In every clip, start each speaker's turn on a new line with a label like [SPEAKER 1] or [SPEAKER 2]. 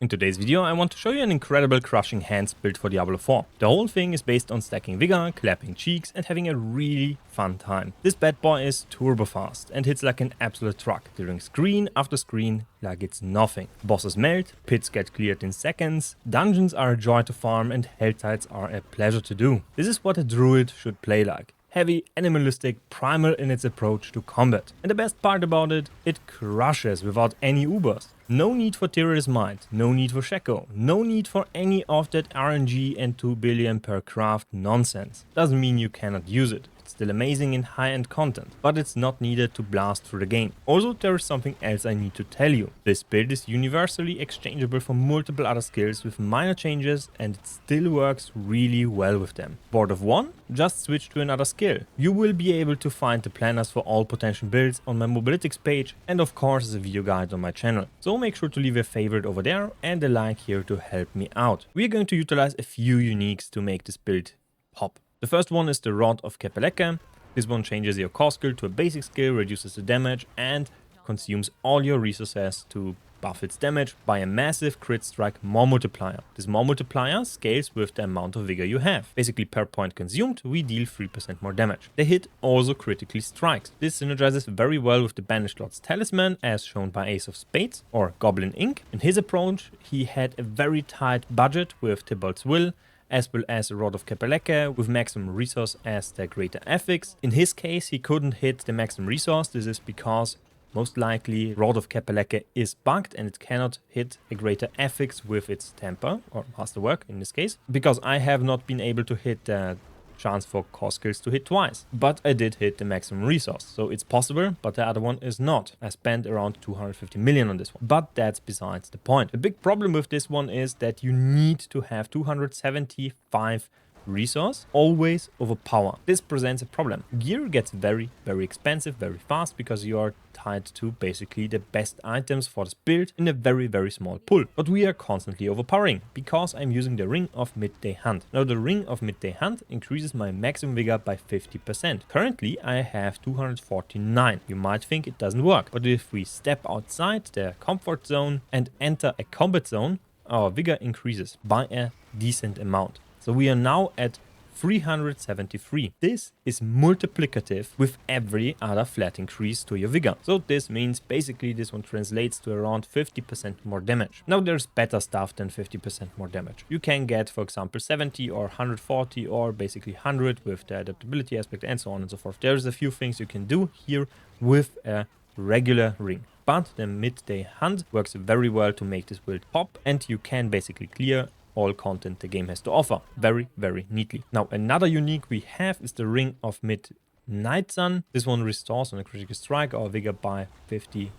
[SPEAKER 1] In today's video I want to show you an incredible crushing hands build for Diablo 4. The whole thing is based on stacking vigor, clapping cheeks and having a really fun time. This bad boy is turbo fast and hits like an absolute truck, clearing screen after screen like it's nothing. Bosses melt, pits get cleared in seconds, dungeons are a joy to farm and hell tides are a pleasure to do. This is what a druid should play like. Heavy, animalistic, primal in its approach to combat. And the best part about it, it crushes without any ubers. No need for Tyr's Might, no need for Sheko, no need for any of that RNG and 2 billion per craft nonsense. Doesn't mean you cannot use it. It's still amazing in high-end content, but it's not needed to blast through the game. Also, there is something else I need to tell you. This build is universally exchangeable for multiple other skills with minor changes and it still works really well with them. Bored of one? Just switch to another skill. You will be able to find the planners for all potential builds on my mobalytics page and of course a video guide on my channel. So make sure to leave a favorite over there and a like here to help me out. We are going to utilize a few uniques to make this build pop. The first one is the Rod of Kepeleke. This one changes your core skill to a basic skill, reduces the damage and consumes all your resources to buff its damage by a massive crit strike more multiplier. This more multiplier scales with the amount of vigor you have. Basically per point consumed we deal 3% more damage. The hit also critically strikes. This synergizes very well with the Banished Lord's Talisman as shown by Ace of Spades or Goblin Ink. In his approach he had a very tight budget with Tybalt's Will as well as a Rod of Kepeleke with maximum resource as the greater affix. In his case he couldn't hit the maximum resource. This is because most likely Rod of Kepeleke is bugged and it cannot hit a greater affix with its temper or masterwork in this case, because I have not been able to hit the chance for core skills to hit twice, but I did hit the maximum resource, so it's possible, but the other one is not. I spent around 250 million on this one, but that's besides the point. The big problem with this one is that you need to have 275 resource always over power. This presents a problem. Gear gets very expensive very fast because you are tied to basically the best items for this build in a very small pool. But we are constantly overpowering because I'm using the Ring of Midday Hunt. Now the Ring of Midday Hunt increases my maximum vigor by 50%. Currently I have 249. You might think it doesn't work, but if we step outside the comfort zone and enter a combat zone, our vigor increases by a decent amount. So we are now at 373. This is multiplicative with every other flat increase to your vigor. So this means basically this one translates to around 50% more damage. Now there's better stuff than 50% more damage. You can get, for example, 70 or 140 or basically 100 with the adaptability aspect and so on and so forth. There's a few things you can do here with a regular ring. But the Midday Hunt works very well to make this build pop and you can basically clear all content the game has to offer very neatly. Now another unique we have is the Ring of Midnight Sun. This one restores on a critical strike our vigor by 50%.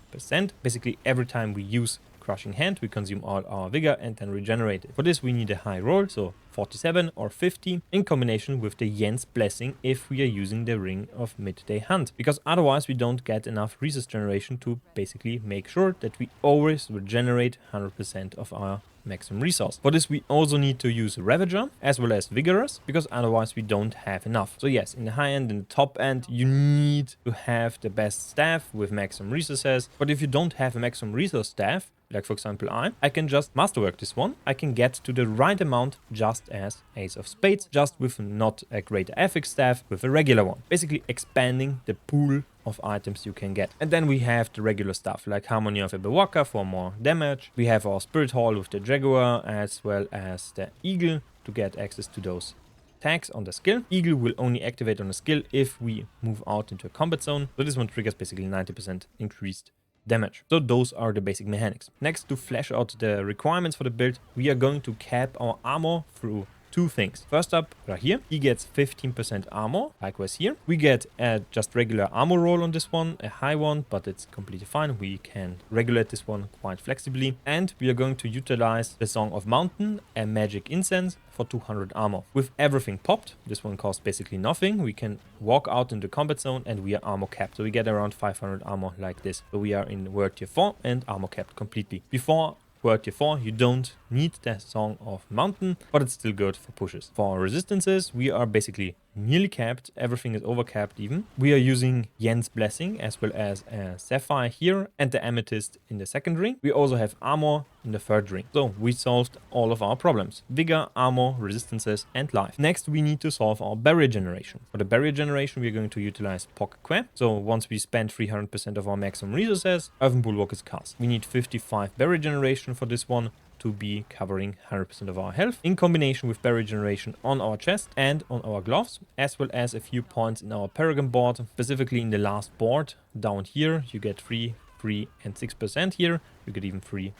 [SPEAKER 1] Basically every time we use Crushing Hand we consume all our vigor and then regenerate it. For this we need a high roll, so 47 or 50 in combination with the Yen's Blessing if we are using the Ring of Midday Hunt, because otherwise we don't get enough resource generation to basically make sure that we always regenerate 100% of our maximum resource. For this we also need to use Ravager as well as Vigorous, because otherwise we don't have enough. So yes, in the high end and the top end you need to have the best staff with maximum resources, but if you don't have a maximum resource staff, like for example I can just masterwork this one. I can get to the right amount just as Ace of Spades, just with not a greater affix staff, with a regular one. Basically expanding the pool of items you can get. And then we have the regular stuff like Harmony of Ebewaka for more damage. We have our Spirit Hall with the Jaguar as well as the Eagle to get access to those tags on the skill. Eagle will only activate on the skill if we move out into a combat zone. So this one triggers basically 90% increased damage. So those are the basic mechanics. Next, to flesh out the requirements for the build, we are going to cap our armor through two things. First up, right here, he gets 15% armor, likewise here. We get a just regular armor roll on this one, a high one, but it's completely fine. We can regulate this one quite flexibly. And we are going to utilize the Song of Mountain, a magic incense for 200 armor. With everything popped, this one costs basically nothing. We can walk out in the combat zone and we are armor capped. So we get around 500 armor like this. So we are in World Tier 4 and armor capped completely. Before World Tier 4 you don't need the Song of Mountain, but it's still good for pushes. For resistances we are basically nearly capped. Everything is overcapped even. We are using Yen's Blessing as well as a Sapphire here and the Amethyst in the second ring. We also have Armor in the third ring. So we solved all of our problems. Vigor, Armor, Resistances and Life. Next we need to solve our Barrier Generation. For the Barrier Generation we are going to utilize Pocket Quap. So once we spend 300% of our maximum resources, Earthen Bulwark is cast. We need 55 Barrier Generation for this one to be covering 100% of our health in combination with Barrier Generation on our chest and on our gloves, as well as a few points in our Paragon board, specifically in the last board down here. You get 3 and 6% here. You get even 3%.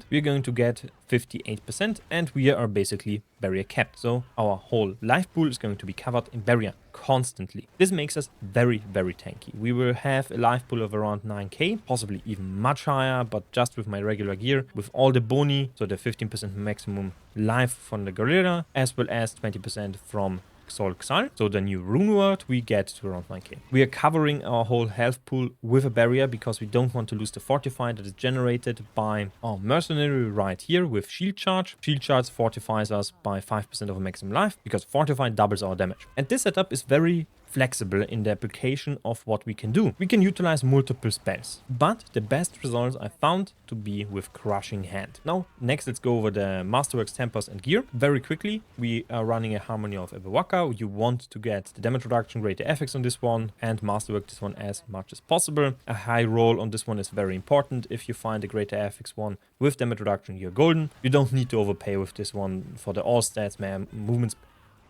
[SPEAKER 1] We're going to get 58% and we are basically barrier capped. So our whole life pool is going to be covered in barrier constantly. This makes us very, very tanky. We will have a life pool of around 9k, possibly even much higher, but just with my regular gear, with all the boni, so the 15% maximum life from the gorilla, as well as 20% from Sol Xal, so the new rune word, we get to around 9k. We are covering our whole health pool with a barrier because we don't want to lose the fortify that is generated by our mercenary right here with shield charge. Shield charge fortifies us by 5% of our maximum life because fortify doubles our damage. And this setup is very flexible in the application of what we can do. We can utilize multiple spells, but the best results I found to be with Crushing Hand. Now, next let's go over the Masterworks tempers and gear. Very quickly, we are running a Harmony of Ebewaka. You want to get the damage reduction, greater effects on this one, and Masterwork this one as much as possible. A high roll on this one is very important. If you find a greater effects one with damage reduction, you're golden. You don't need to overpay with this one for the all stats, man, movements.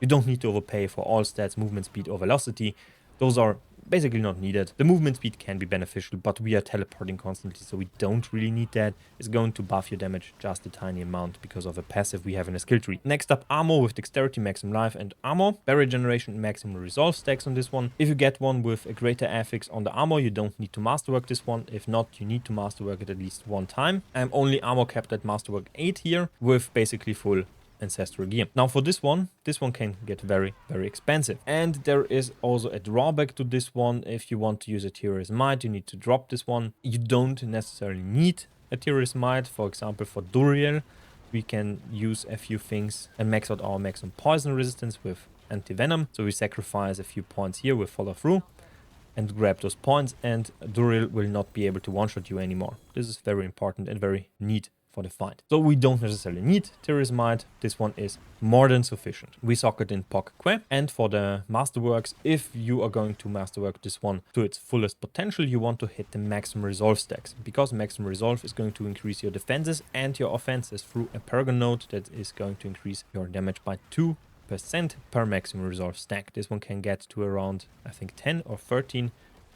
[SPEAKER 1] You don't need to overpay for all stats, movement speed or velocity. Those are basically not needed. The movement speed can be beneficial, but we are teleporting constantly, so we don't really need that. It's going to buff your damage just a tiny amount because of a passive we have in a skill tree. Next up, Armor with Dexterity, Maximum Life and Armor. Barrier Generation, Maximum Resolve stacks on this one. If you get one with a greater affix on the Armor, you don't need to Masterwork this one. If not, you need to Masterwork it at least one time. I'm only Armor capped at Masterwork 8 here with basically full ancestral gear. Now for this one can get very, very expensive. And there is also a drawback to this one. If you want to use a Terrorist Might, you need to drop this one. You don't necessarily need a Terrorist Might. For example, for Duriel, we can use a few things and max out our maximum poison resistance with anti-venom. So we sacrifice a few points here with follow through and grab those points, and Duriel will not be able to one-shot you anymore. This is very important and very neat for the fight. So we don't necessarily need Terrorist Might. This one is more than sufficient. We socket in Pocket Quap, and for the Masterworks, if you are going to Masterwork this one to its fullest potential, you want to hit the Maximum Resolve stacks, because Maximum Resolve is going to increase your defenses and your offenses through a Paragon node that is going to increase your damage by 2% per Maximum Resolve stack. This one can get to around, I think, 10 or 13.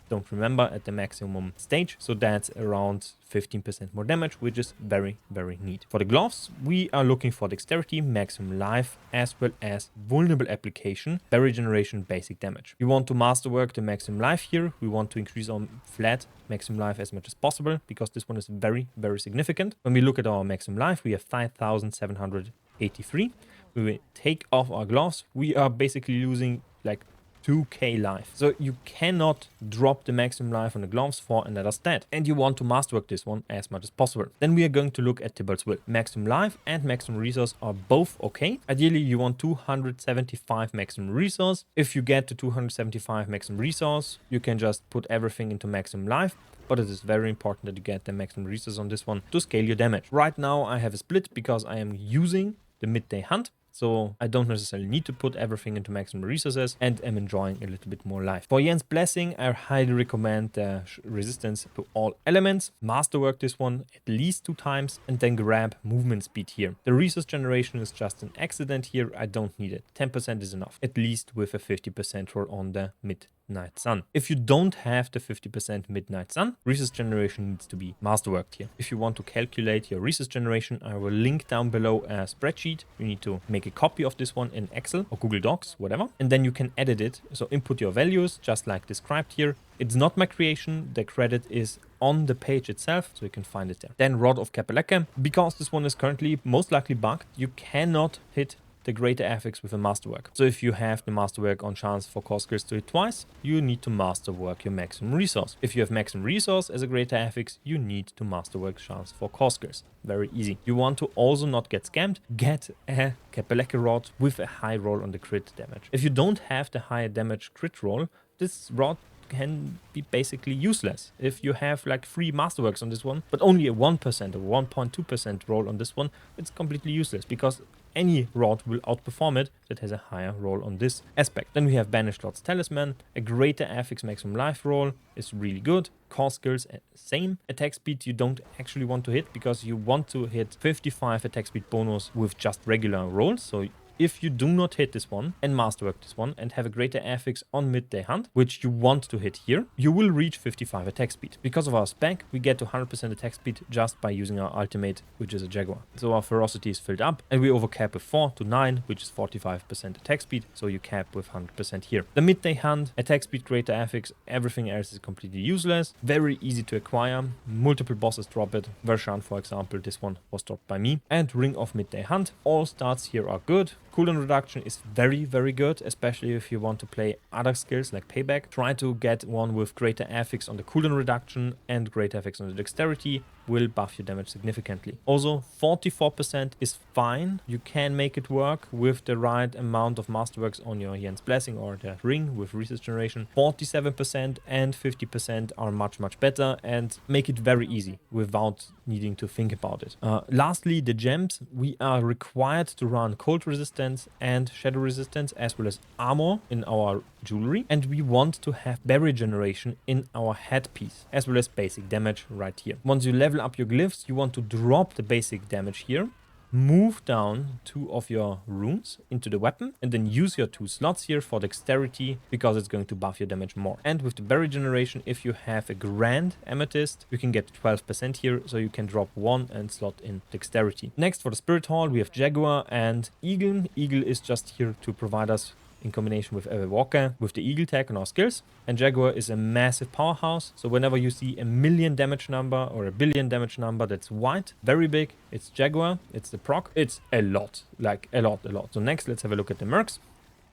[SPEAKER 1] Don't remember, at the maximum stage, so that's around 15% more damage, which is very, very neat. For the gloves, we are looking for Dexterity, Maximum Life, as well as Vulnerable Application, Barrier Generation, Basic Damage. We want to Masterwork the Maximum Life here. We want to increase our flat Maximum Life as much as possible, because this one is very, very significant. When we look at our Maximum Life, we have 5,783. We will take off our gloves. We are basically losing like 2k life. So you cannot drop the maximum life on the gloves for another stat. And you want to Masterwork this one as much as possible. Then we are going to look at Tibalt's Will. Maximum life and maximum resource are both okay. Ideally, you want 275 maximum resource. If you get to 275 maximum resource, you can just put everything into maximum life. But it is very important that you get the maximum resource on this one to scale your damage. Right now, I have a split because I am using the midday hunt. So I don't necessarily need to put everything into maximum resources and am enjoying a little bit more life. For Yen's Blessing, I highly recommend the resistance to all elements. Masterwork this one at least 2 times and then grab movement speed here. The resource generation is just an accident here. I don't need it. 10% is enough, at least with a 50% roll on the Midnight Sun. If you don't have the 50% Midnight Sun, resource generation needs to be masterworked here. If you want to calculate your resource generation, I will link down below a spreadsheet. You need to make a copy of this one in Excel or Google Docs, whatever, and then you can edit it. So input your values just like described here. It's not my creation. The credit is on the page itself, so you can find it there. Then Rod of Kapeleke. Because this one is currently most likely bugged, you cannot hit the greater affix with a masterwork. So if you have the masterwork on chance for core skills to hit twice, you need to masterwork your maximum resource. If you have maximum resource as a greater affix, you need to masterwork chance for core skills. Very easy. You want to also not get scammed, get a Capeleke rod with a high roll on the crit damage. If you don't have the higher damage crit roll, this rod can be basically useless. If you have like 3 masterworks on this one, but only a 1% or 1.2% roll on this one, it's completely useless because any rod will outperform it that has a higher roll on this aspect. Then we have Banished Lord's Talisman. A greater affix maximum life roll is really good. Core skills, same. Attack speed you don't actually want to hit because you want to hit 55 attack speed bonus with just regular rolls. So if you do not hit this one and masterwork this one and have a greater affix on midday hunt, which you want to hit here, you will reach 55 attack speed. Because of our spec, we get to 100% attack speed just by using our ultimate, which is a Jaguar. So our ferocity is filled up and we overcap with 4 to 9, which is 45% attack speed. So you cap with 100% here. The midday hunt, attack speed, greater affix, everything else is completely useless. Very easy to acquire. Multiple bosses drop it. Vershan, for example, this one was dropped by me. And Ring of Midday Hunt. All starts here are good. Cooldown reduction is very, very good, especially if you want to play other skills like Payback. Try to get one with greater affix on the cooldown reduction and greater affix on the dexterity. Will buff your damage significantly. Also, 44% is fine. You can make it work with the right amount of masterworks on your Yen's Blessing or the ring with resource generation. 47% and 50% are much, much better and make it very easy without needing to think about it. Lastly, the gems. We are required to run cold resistance and shadow resistance as well as armor in our jewelry, and we want to have barrier generation in our headpiece as well as basic damage right here. Once you level up your glyphs, you want to drop the basic damage here, move down 2 of your runes into the weapon, and then use your 2 slots here for dexterity because it's going to buff your damage more. And with the barrier generation, if you have a grand amethyst, you can get 12% here, so you can drop 1 and slot in dexterity. Next, for the spirit hall, we have Jaguar and Eagle. Eagle is just here to provide us in combination with a Walker with the Eagle tag on our skills. And Jaguar is a massive powerhouse. So whenever you see a million damage number or a billion damage number that's white, very big, it's Jaguar, it's the proc. It's a lot, like a lot. So next, let's have a look at the mercs.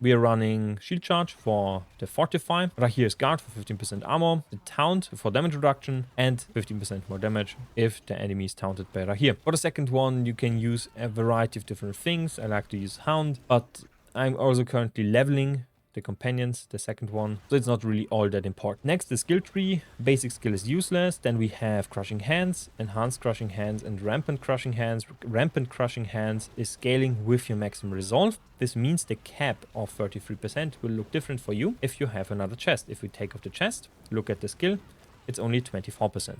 [SPEAKER 1] We are running Shield Charge for the Fortify, Rahir's Guard for 15% armor, the Taunt for damage reduction, and 15% more damage if the enemy is taunted by Rahir. For the second one, you can use a variety of different things. I like to use Hound, but I'm also currently leveling the companions, the second one, so it's not really all that important. Next, the skill tree. Basic skill is useless. Then we have Crushing Hands, Enhanced Crushing Hands, and Rampant Crushing Hands. Rampant Crushing Hands is scaling with your maximum resolve. This means the cap of 33% will look different for you if you have another chest. If we take off the chest, look at the skill, it's only 24%.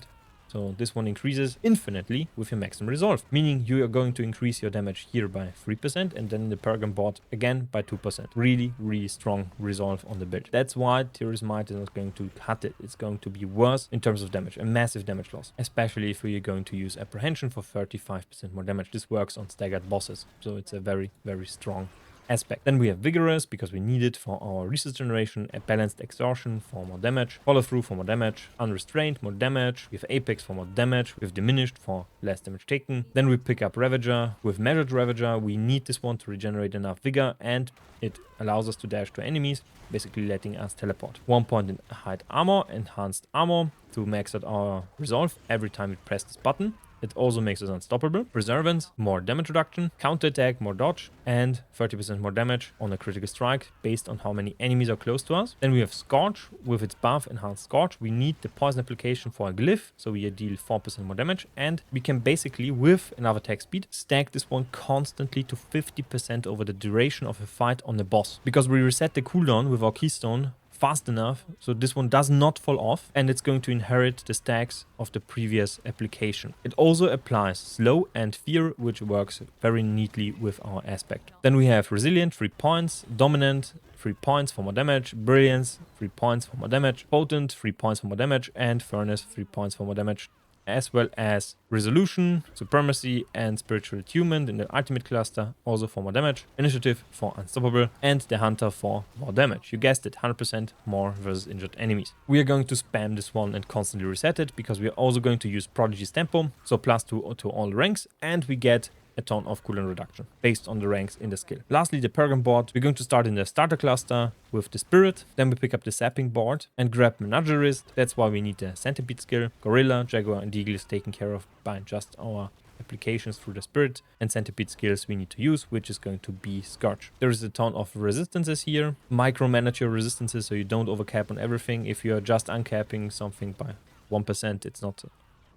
[SPEAKER 1] So this one increases infinitely with your maximum resolve, meaning you are going to increase your damage here by 3% and then the Paragon board again by 2%. Really, really strong resolve on the build. That's why Tyr's Might is not going to cut it. It's going to be worse in terms of damage, a massive damage loss, especially if you're going to use Apprehension for 35% more damage. This works on staggered bosses, so it's a very, very strong aspect. Then we have Vigorous because we need it for our resource generation, a Balanced Exhaustion for more damage, Follow Through for more damage, Unrestrained more damage, we have Apex for more damage, we have Diminished for less damage taken. Then we pick up Ravager. With Measured Ravager, we need this one to regenerate enough vigor and it allows us to dash to enemies, basically letting us teleport. 1 point in Hide Armor, Enhanced Armor to max out our resolve every time we press this button. It also makes us unstoppable. Preservance, more damage reduction, counterattack, more dodge, and 30% more damage on a critical strike based on how many enemies are close to us. Then we have Scorch with its buff, Enhanced Scorch. We need the poison application for a glyph, so we deal 4% more damage, and we can basically, with another attack speed, stack this one constantly to 50% over the duration of a fight on the boss. Because we reset the cooldown with our keystone fast enough, so this one does not fall off and it's going to inherit the stacks of the previous application. It also applies Slow and Fear, which works very neatly with our aspect. Then we have Resilient, 3 points, Dominant, 3 points for more damage, Brilliance, 3 points for more damage, Potent, 3 points for more damage, and Furnace, 3 points for more damage, as well as Resolution, Supremacy, and Spiritual Attunement in the Ultimate cluster, also for more damage, Initiative for Unstoppable, and the Hunter for more damage. You guessed it, 100% more versus injured enemies. We are going to spam this one and constantly reset it, because we are also going to use Prodigy's Tempo, so +2 to all ranks, and we get a ton of cooldown reduction based on the ranks in the skill. Lastly, the Paragon board. We're going to start in the starter cluster with the Spirit. Then we pick up the Sapping board and grab Menagerist. That's why we need the Centipede skill. Gorilla, Jaguar, and Eagle is taken care of by just our applications through the Spirit, and Centipede skills we need to use, which is going to be Scourge. There is a ton of resistances here. Micromanage your resistances so you don't overcap on everything. If you're just uncapping something by 1%, it's not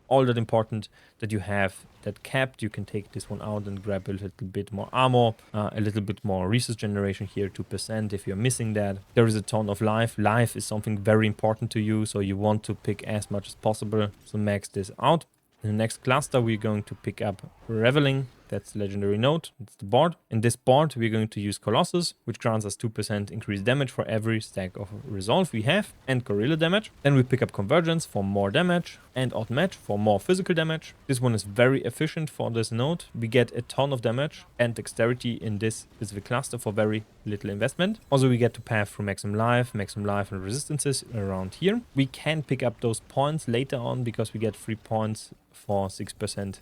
[SPEAKER 1] all that important that you have that capped. You can take this one out and grab a little bit more armor, a little bit more resource generation here, 2% if you're missing that. There is a ton of life. Life is something very important to you, so you want to pick as much as possible. So max this out. In the next cluster, we're going to pick up Reveling. That's legendary note. It's the board. In this board, we're going to use Colossus, which grants us 2% increased damage for every stack of Resolve we have, and Gorilla damage. Then we pick up Convergence for more damage, and Odd Match for more physical damage. This one is very efficient for this node. We get a ton of damage and dexterity in this specific cluster for very little investment. Also, we get to path through maximum life, and resistances around here. We can pick up those points later on because we get 3 points for 6%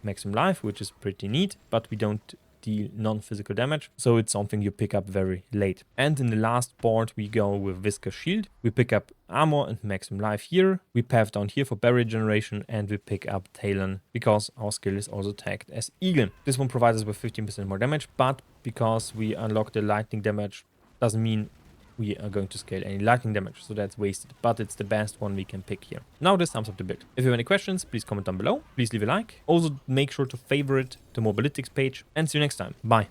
[SPEAKER 1] maximum life, which is pretty neat, but we don't deal non-physical damage, so it's something you pick up very late. And in the last board, we go with Viscous Shield. We pick up armor and maximum life here. We path down here for barrier generation, and we pick up Talon because our skill is also tagged as Eagle. This one provides us with 15% more damage, but because we unlock the lightning damage, doesn't mean we are going to scale any lightning damage, so that's wasted, but it's the best one we can pick here. Now this sums up the build. If you have any questions, please comment down below. Please leave a like. Also make sure to favorite the mobalytics page, and see you next time. Bye.